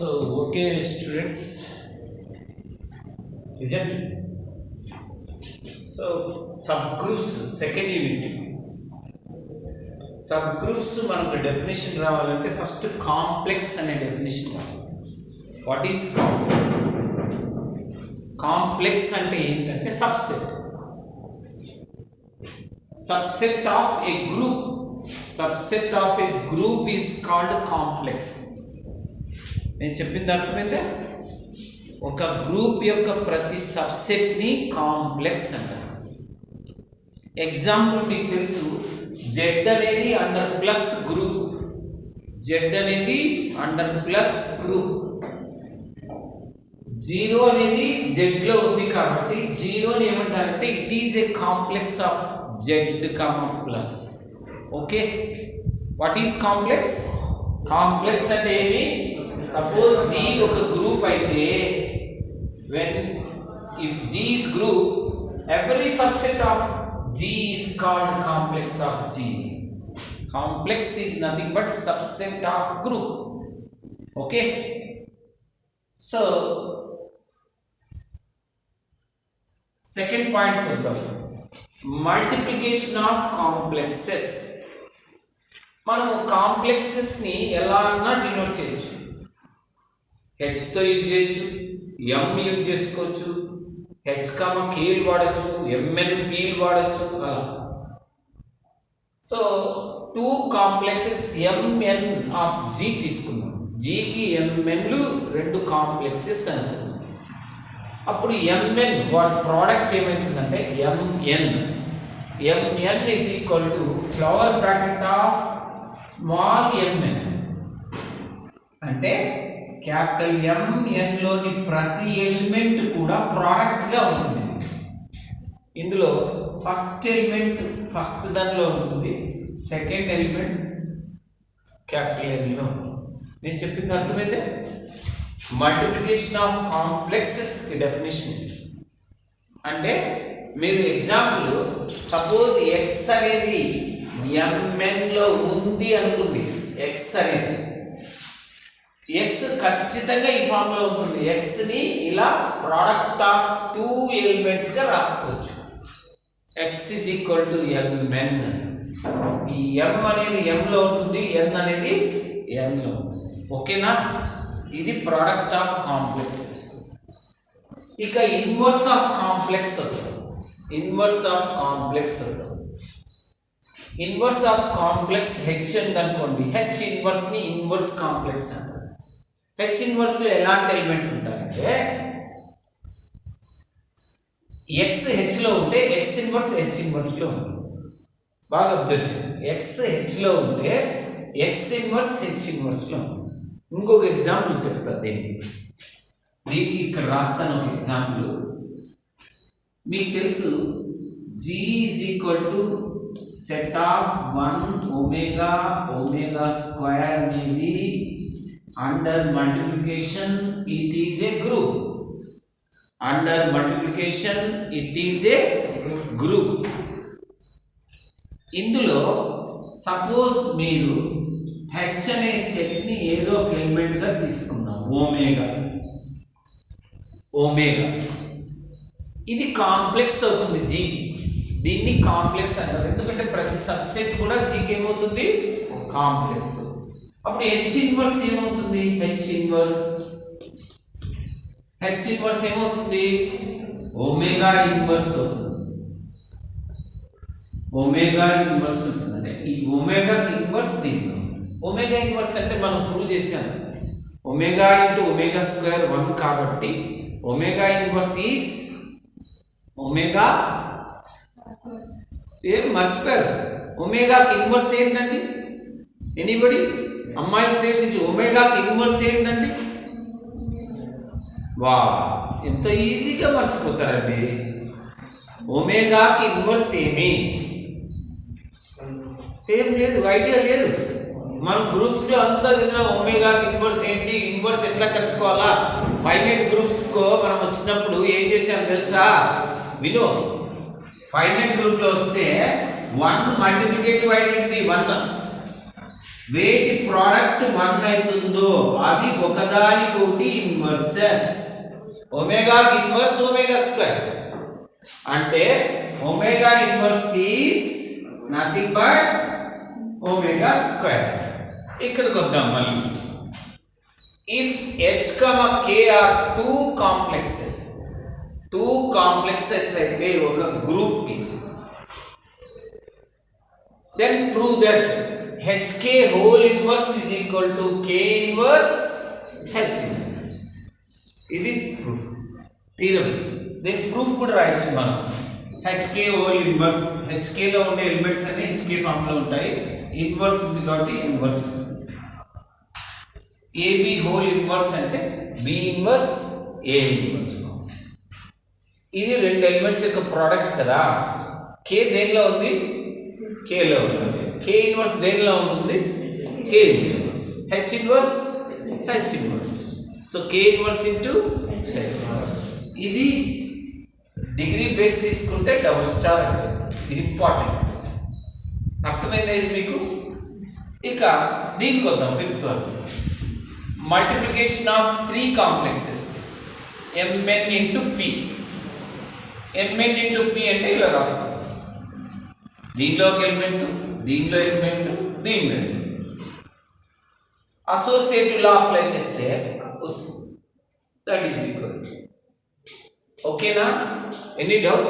So, okay, students, isn't it? So, subgroups, second unit. Subgroups మనకు definition రావాలంటే first complex అనే definition రావాలి. What is complex? Complex అంటే ఏంటంటే subset of A group. Subset of A group is called complex. నేను చెప్పింది అర్థమైందే? ఒక గ్రూప్ యొక్క ప్రతి సబ్సెట్ని కాంప్లెక్స్ అంటారు. ఎగ్జాంపుల్ మీకు తెలుసు, జెడ్ అనేది అండర్ ప్లస్ గ్రూప్. జెడ్ అనేది అండర్ ప్లస్ గ్రూప్. జీరో అనేది జెడ్లో ఉంది కాబట్టి జీరోని ఏమంటారంటే it is a complex of Z comma plus. Okay, what is complex? Complex అంటే ఏమి? సపోజ్ జీ ఒక గ్రూప్ అయితే, when if G is group, every subset of G is called complex of G. Complex is nothing but subset of group. Okay, so second point చూద్దాం, multiplication of complexes. మనము complexes ని ఎలా అన్నా denote చేయొచ్చు. హెచ్తో use చేయొచ్చు, M use చేసుకోవచ్చు, H comma కేలు వాడచ్చు, ఎంఎన్ పీలు వాడచ్చు, అలా. So two complexes MN of G తీసుకున్నాం. జీకి ఎంఎన్లు రెండు కాంప్లెక్సెస్ అనుకున్నాం. అప్పుడు ఎంఎన్ వాటి ప్రోడక్ట్ ఏమవుతుందంటే MN is equal to flower bracket of small MN. అంటే క్యాపిటల్ ఎంఎన్లోని ప్రతి ఎలిమెంట్ కూడా ప్రోడక్ట్గా ఉంటుంది. ఇందులో ఫస్ట్ ఎలిమెంట్ ఫస్ట్ దానిలో ఉంటుంది, సెకండ్ ఎలిమెంట్ క్యాపిటల్ ఎన్లో. నేను చెప్పింది అర్థమైతే? మల్టిప్లికేషన్ ఆఫ్ కాంప్లెక్సెస్ డెఫినేషన్ అంటే, మీరు ఎగ్జాంపుల్ సపోజ్ ఎక్స్ అనేది ఎంఎన్లో ఉంది అనుకుంది. ఎక్స్ అనేది ఎక్స్ ఖచ్చితంగా ఈ ఫామ్లో ఉంటుంది. ఎక్స్ని ఇలా ప్రోడక్ట్ ఆఫ్ టూ ఎలిమెంట్స్గా రాసుకోవచ్చు. X is equal to MN. ఈ ఎం అనేది ఎంలో ఉంటుంది, ఎన్ అనేది ఎన్లో ఉంటుంది. ఓకేనా? ఇది ప్రోడక్ట్ ఆఫ్ కాంప్లెక్సెస్. ఇక ఇన్వర్స్ ఆఫ్ కాంప్లెక్స్ అవుతుంది. ఇన్వర్స్ ఆఫ్ కాంప్లెక్స్ హెచ్ ఉందనుకోండి, హెచ్ ఇన్వర్స్ని ఇన్వర్స్ కాంప్లెక్స్ అంటారు. హెచ్ ఇన్వర్స్లో ఎలాంటి ఎలిమెంట్ ఉంటాయంటే, ఎక్స్ హెచ్లో ఉంటే ఎక్స్ ఇన్వర్స్ హెచ్ ఇన్వర్స్లో ఉంటుంది. బాగా అబ్జర్వ్ చేయండి. ఎక్స్ హెచ్లో ఉంటే ఎక్స్ ఇన్వర్స్ హెచ్ ఇన్వర్స్లో ఉంటుంది. ఇంకొక ఎగ్జాంపుల్ చెప్తా దీనికి ఇక్కడ రాస్తాను ఒక ఎగ్జాంపుల్. మీకు తెలుసు, G is equal to set of 1 omega square అనేది under multiplication it is a group. Under multiplication it is a group. ఇందులో సపోజ్ మీరు హెచ్ అనే సెట్ని ఏదో ఒక ఎలిమెంట్గా తీసుకుందాం, ఓమేగా. ఇది కాంప్లెక్స్ అవుతుంది జీకి. దీన్ని కాంప్లెక్స్ అంటారు, ఎందుకంటే ప్రతి సబ్సెట్ కూడా జీకి ఏమవుతుంది? కాంప్లెక్స్. అప్పుడు హెచ్ ఇన్వర్స్ ఏమవుతుంది? హెచ్ ఇన్వర్స్ ఏమవుతుంది? ఒమేగా ఇన్వర్స్ అవుతుంది. ఒమేగా ఇన్వర్స్ ఉంటుందంటే ఈ ఒమేగా ఇన్వర్స్ దీంట్లో. ఒమేగా ఇన్వర్స్ అంటే మనం ప్రూవ్ చేసాము, ఒమేగా ఇంటూ ఒమేగా స్క్వేర్ 1 కాబట్టి ఒమేగా ఇన్వర్స్ ఈజ్ ఒమేగా. ఏం మర్చిపోయారు? ఒమేగాకి ఇన్వర్స్ ఏంటండి? ఎనీబడి? అమ్మాయిల సైడ్ నుంచి ఒమేగాకి ఇన్వర్స్ ఏంటండి? వా, ఎంత ఈజీగా మర్చిపోతారండి. ఒమేగాకి ఇన్వర్స్ ఏం లేదు, ఐడియా లేదు. మన గ్రూప్స్లో అంతా చదివిన ఒమేగాకి ఇన్వర్స్ ఏంటి, ఇన్వర్స్ ఎట్లా కనుక్కోవాలా. ఫైనైట్ గ్రూప్స్కో మనం వచ్చినప్పుడు ఏం చేసాము తెలుసా? విను, ఫైనైట్ గ్రూప్లో వస్తే 1 మల్టిప్లికేటివ్ ఐడెంటిటీ 1, వేటి ప్రోడక్ట్ 1 అవుతుందో అవి ఒకదానికొకటి inverses. Omega inverse omega square అంటే omega inverse is nothing but omega square. ఇక్కడికి వద్దాం మళ్ళీ. If h, k are two complexes అయితే ఒక గ్రూప్ కి, then prove that hk whole inverse is equal to k inverse h inverse. ఇది proof theorem. దీని proof కూడా రాయొచ్చు మనం. hk whole inverse, hk లో ఉండే ఎలిమెంట్స్ అన్ని hk ఫామ్ లో ఉంటాయి. ఇన్వర్స్ ఉంది కాబట్టి ఇన్వర్స్. ab whole inverse అంటే b ఇన్వర్స్ a ఇన్వర్స్. ఇది రెండు ఎలిమెంట్స్ యొక్క ప్రోడక్ట్ కదా. k దేనిలో ఉంది? k లో ఉంది. k ఇన్వర్స్ దేనిలో ఉంటుంది? k inverse. h inverse h inverse. So k inverse into h inverse. ఇది డిగ్రీ బేస్ తీసుకుంటే డబుల్ స్టార్ అంటే ఇది ఇంపార్టెంట్. అర్థమైంది ఇది మీకు? ఇక దీనికి వద్దాం. Fifth one, multiplication of 3 complexes mn into p. mn into p అంటే ఇలా రాస్తాం. దీనిలో ఒక ఎలిమెంట్, దీనిలో ఎలిమెంట్, దీనిలో అసోసియేటివ్ లా అప్లై చేస్తే వస్తుంది. That is equal. ఓకేనా? Any doubt?